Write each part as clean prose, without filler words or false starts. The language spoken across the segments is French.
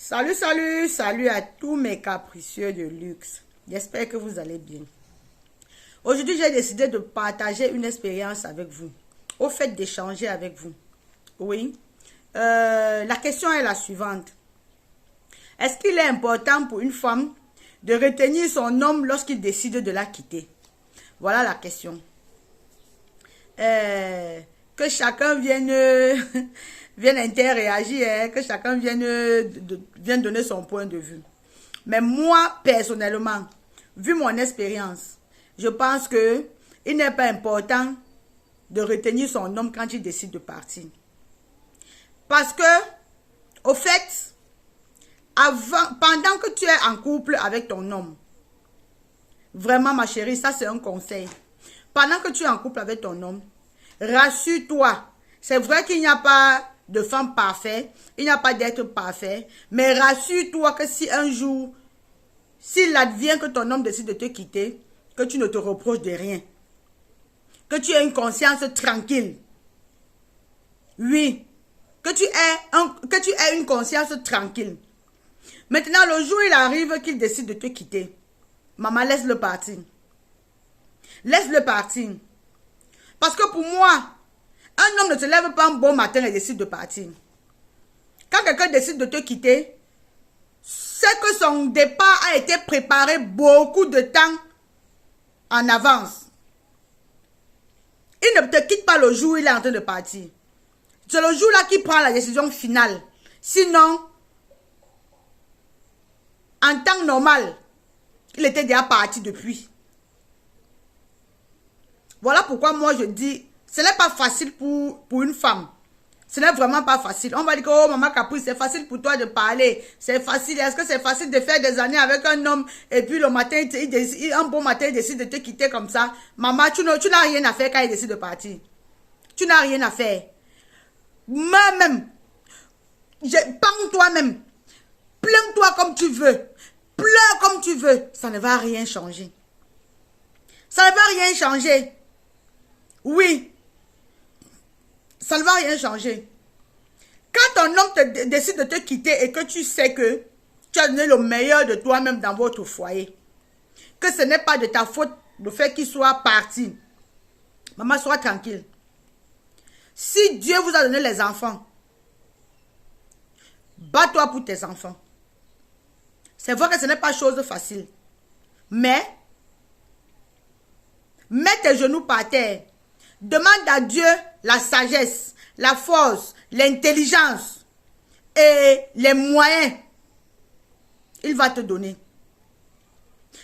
Salut, salut, salut à tous mes capricieux de luxe. J'espère que vous allez bien. Aujourd'hui, j'ai décidé de partager une expérience avec vous. Au fait d'échanger avec vous. Oui. La question est la suivante. Est-ce qu'il est important pour une femme de retenir son homme lorsqu'il décide de la quitter? Voilà la question. Que chacun vienne, vienne interréagir, hein, que chacun vienne donner son point de vue. Mais moi, personnellement, vu mon expérience, je pense que il n'est pas important de retenir son homme quand il décide de partir. Parce que, au fait, pendant que tu es en couple avec ton homme, vraiment ma chérie, ça c'est un conseil. Pendant que tu es en couple avec ton homme, rassure-toi. C'est vrai qu'il n'y a pas de femme parfaite, il n'y a pas d'être parfait, mais rassure-toi que si un jour, s'il advient que ton homme décide de te quitter, que tu ne te reproches de rien. Que tu aies une conscience tranquille. Oui. Que tu aies une conscience tranquille. Maintenant, le jour où il arrive qu'il décide de te quitter, maman, laisse-le partir. Laisse-le partir. Parce que pour moi, un homme ne se lève pas un bon matin et décide de partir. Quand quelqu'un décide de te quitter, c'est que son départ a été préparé beaucoup de temps en avance. Il ne te quitte pas le jour où il est en train de partir. C'est le jour-là qu'il prend la décision finale. Sinon, en temps normal, il était déjà parti depuis. Voilà pourquoi moi je dis, ce n'est pas facile pour une femme. Ce n'est vraiment pas facile. On va dire que, oh maman Caprice, c'est facile pour toi de parler. C'est facile. Est-ce que c'est facile de faire des années avec un homme et puis le matin, un bon matin, il décide de te quitter comme ça? Maman, tu n'as rien à faire quand il décide de partir. Tu n'as rien à faire. Moi-même, pends toi-même. Plains-toi comme tu veux. Pleure comme tu veux. Ça ne va rien changer. Ça ne va rien changer. Oui. Ça ne va rien changer. Quand ton homme décide de te quitter et que tu sais que tu as donné le meilleur de toi-même dans votre foyer, que ce n'est pas de ta faute le fait qu'il soit parti, maman, sois tranquille. Si Dieu vous a donné les enfants, bats-toi pour tes enfants. C'est vrai que ce n'est pas chose facile, mais mets tes genoux par terre. Demande à Dieu la sagesse, la force, l'intelligence et les moyens. Il va te donner.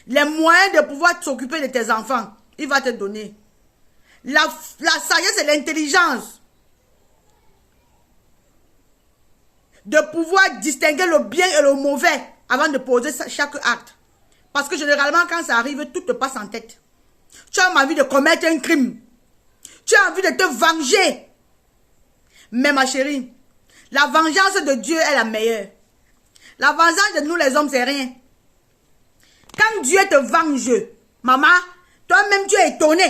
Les moyens de pouvoir s'occuper de tes enfants, il va te donner. La sagesse et l'intelligence de pouvoir distinguer le bien et le mauvais avant de poser chaque acte. Parce que généralement, quand ça arrive, tout te passe en tête. Tu as envie de commettre un crime. Tu as envie de te venger. Mais ma chérie, la vengeance de Dieu est la meilleure. La vengeance de nous les hommes, c'est rien. Quand Dieu te venge, maman, toi-même tu es étonné.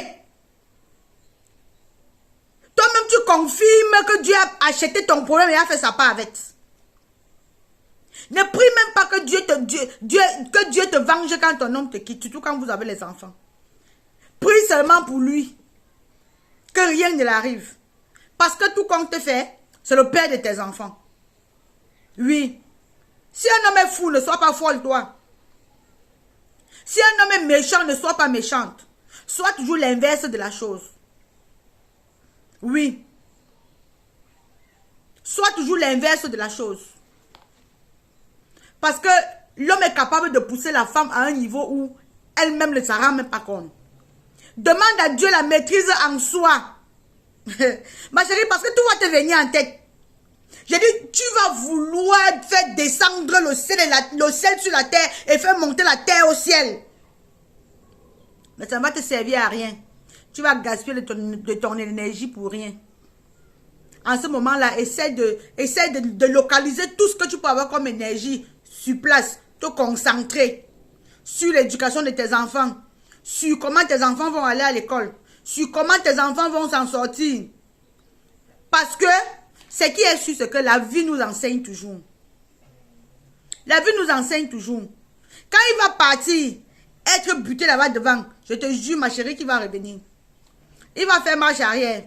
Toi-même tu confirmes que Dieu a acheté ton problème et a fait sa part avec. Ne prie même pas que Dieu te venge quand ton homme te quitte, surtout quand vous avez les enfants. Prie seulement pour lui. Que rien ne l'arrive. Parce que tout compte fait, c'est le père de tes enfants. Oui. Si un homme est fou, ne sois pas folle, toi. Si un homme est méchant, ne sois pas méchante. Sois toujours l'inverse de la chose. Oui. Sois toujours l'inverse de la chose. Parce que l'homme est capable de pousser la femme à un niveau où elle-même ne s'en rend même pas compte. Demande à Dieu la maîtrise en soi. Ma chérie, parce que tout va te venir en tête. J'ai dit, tu vas vouloir faire descendre le ciel sur la terre et faire monter la terre au ciel. Mais ça ne va te servir à rien. Tu vas gaspiller de ton énergie pour rien. En ce moment-là, essaie de localiser tout ce que tu peux avoir comme énergie sur place. Te concentrer sur l'éducation de tes enfants. Sur comment tes enfants vont aller à l'école. Sur comment tes enfants vont s'en sortir. Parce que ce qui est sûr, c'est que la vie nous enseigne toujours. La vie nous enseigne toujours. Quand il va partir, être buté là-bas devant, je te jure, ma chérie, qu'il va revenir. Il va faire marche arrière.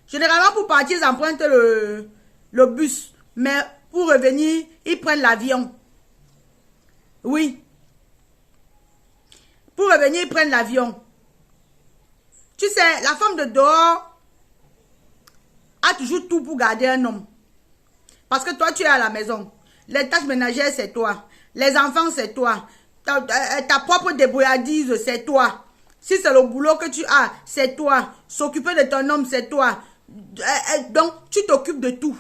Généralement, pour partir, ils empruntent le bus. Mais pour revenir, ils prennent l'avion. Oui. Pour revenir, ils prennent l'avion. Tu sais, la femme de dehors a toujours tout pour garder un homme. Parce que toi, tu es à la maison. Les tâches ménagères, c'est toi. Les enfants, c'est toi. Ta propre débrouillardise, c'est toi. Si c'est le boulot que tu as, c'est toi. S'occuper de ton homme, c'est toi. Donc, tu t'occupes de tout.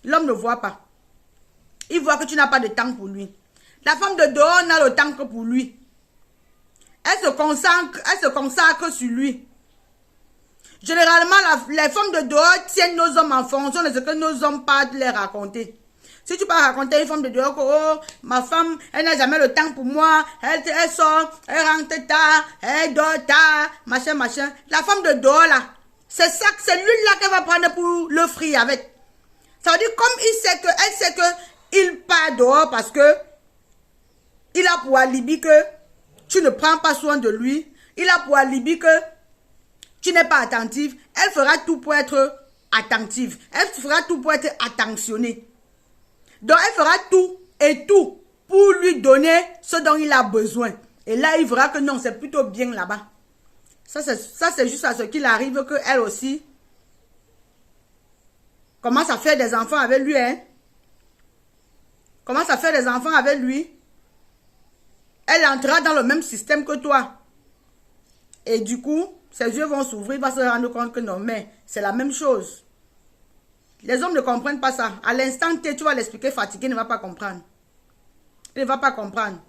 L'homme ne voit pas. Il voit que tu n'as pas de temps pour lui. La femme de dehors n'a le temps que pour lui. Elle se consacre sur lui. Généralement, les femmes de dehors tiennent nos hommes en fonction de ce que nos hommes partent les raconter. Si tu peux raconter à une femme de dehors que oh, ma femme, elle n'a jamais le temps pour moi, elle sort, elle rentre tard, elle dort tard, machin, machin. La femme de dehors là, c'est ça, c'est lui-là qu'elle va prendre pour le free avec. Ça veut dire comme elle sait que il part dehors parce que il a pour alibi que tu ne prends pas soin de lui, il a pour alibi que tu n'es pas attentive, elle fera tout pour être attentive, elle fera tout pour être attentionnée. Donc, elle fera tout et tout pour lui donner ce dont il a besoin. Et là, il verra que non, c'est plutôt bien là-bas. Ça, c'est juste à ce qu'il arrive qu'elle aussi commence à faire des enfants avec lui. Hein? Commence à faire des enfants avec lui. Elle entrera dans le même système que toi. Et du coup, ses yeux vont s'ouvrir, il va se rendre compte que non, mais c'est la même chose. Les hommes ne comprennent pas ça. À l'instant T, tu vas l'expliquer fatigué, il ne va pas comprendre. Il ne va pas comprendre.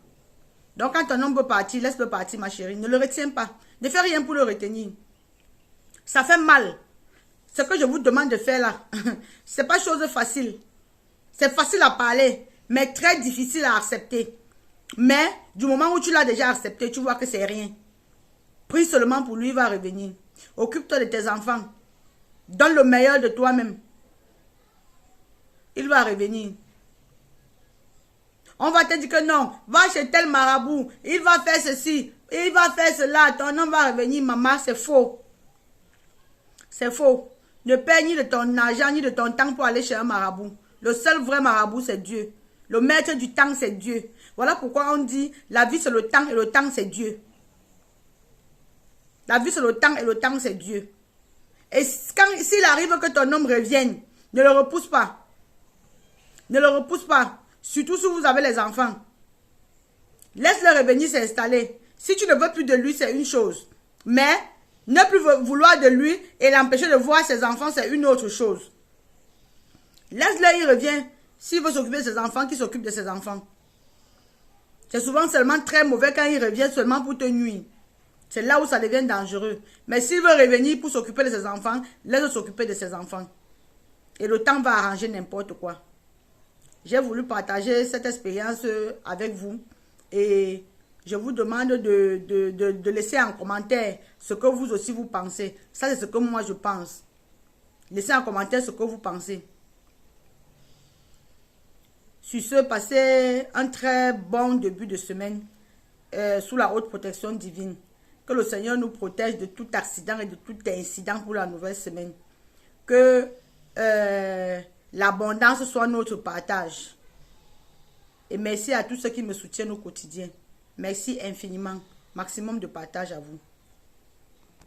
Donc, quand ton homme veut partir, laisse-le partir, ma chérie. Ne le retiens pas. Ne fais rien pour le retenir. Ça fait mal. Ce que je vous demande de faire là, ce n'est pas chose facile. C'est facile à parler, mais très difficile à accepter. Mais, du moment où tu l'as déjà accepté, tu vois que c'est rien. Prie seulement pour lui, il va revenir. Occupe-toi de tes enfants. Donne le meilleur de toi-même. Il va revenir. On va te dire que non, va chez tel marabout, il va faire ceci, il va faire cela, ton homme va revenir, maman, c'est faux. C'est faux. Ne perds ni de ton argent, ni de ton temps pour aller chez un marabout. Le seul vrai marabout, c'est Dieu. Le maître du temps, c'est Dieu. Voilà pourquoi on dit, la vie, c'est le temps, et le temps, c'est Dieu. La vie, c'est le temps, et le temps, c'est Dieu. Et s'il arrive que ton homme revienne, ne le repousse pas. Ne le repousse pas. Surtout si vous avez les enfants. Laisse-le revenir s'installer. Si tu ne veux plus de lui, c'est une chose. Mais ne plus vouloir de lui et l'empêcher de voir ses enfants, c'est une autre chose. Laisse-le, il revient. S'il veut s'occuper de ses enfants, qu'il s'occupe de ses enfants. C'est souvent seulement très mauvais quand il revient seulement pour te nuire. C'est là où ça devient dangereux. Mais s'il veut revenir pour s'occuper de ses enfants, laisse-le s'occuper de ses enfants. Et le temps va arranger n'importe quoi. J'ai voulu partager cette expérience avec vous et je vous demande de laisser en commentaire ce que vous aussi vous pensez. Ça, c'est ce que moi je pense. Laissez en commentaire ce que vous pensez. Sur ce, passez un très bon début de semaine sous la haute protection divine. Que le Seigneur nous protège de tout accident et de tout incident pour la nouvelle semaine. Que l'abondance soit notre partage. Et merci à tous ceux qui me soutiennent au quotidien. Merci infiniment. Maximum de partage à vous.